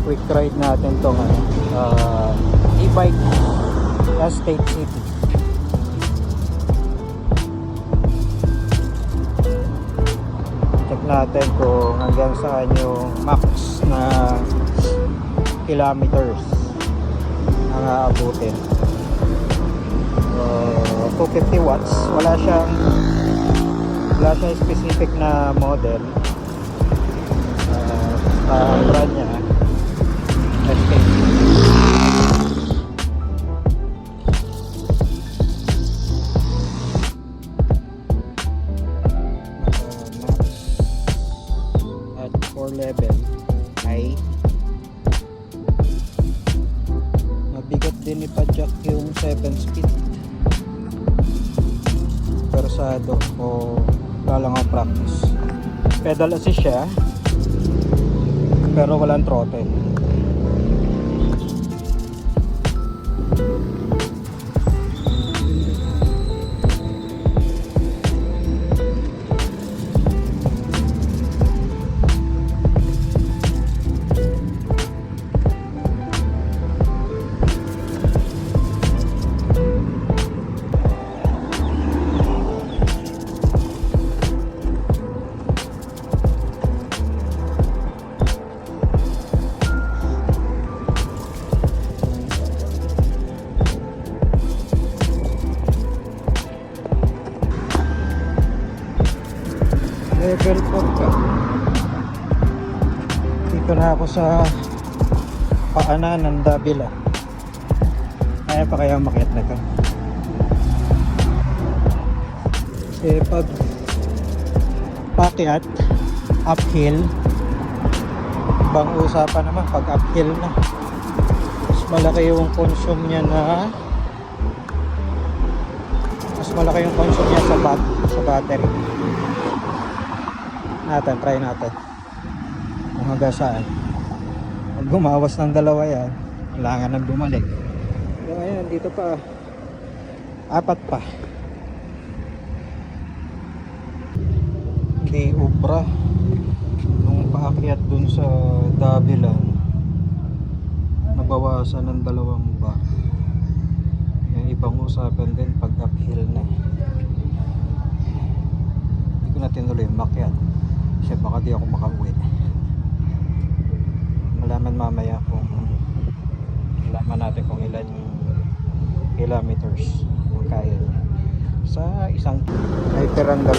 quick ride natin tong e-bike sa State City. Check natin kung hanggang saan yung max na kilometers ang aabutin. 250 watts. Wala siyang specific na model. Ang brand niya SK. Max at 4 level ay mabigat din ipadjak yung 7 speed. Persado o lalang ang practice. Pedal assist siya pero walang throttle. Level 4 ka. Dito na ako sa paanan ng Davila. Kaya pa kaya makiat na ka. Kasi pag pakiat uphill, ibang usapan naman pag uphill na. Mas malaki yung consume niya sa battery. Try natin kung hanggang saan. Pag gumawas ng dalawa yan, kailangan nang bumalik. Pero ayan, dito pa 4 pa. Hindi ubra nung paakyat dun sa Davila, nabawasan ng 2 bar. Yung ibang usapan din pag uphill na. Hindi ko na tinuloy makyat kasi baka di ako makauwi. Malaman mamaya kung natin kung ilan yung kilometers ang kaya sa isang ay tirang 2.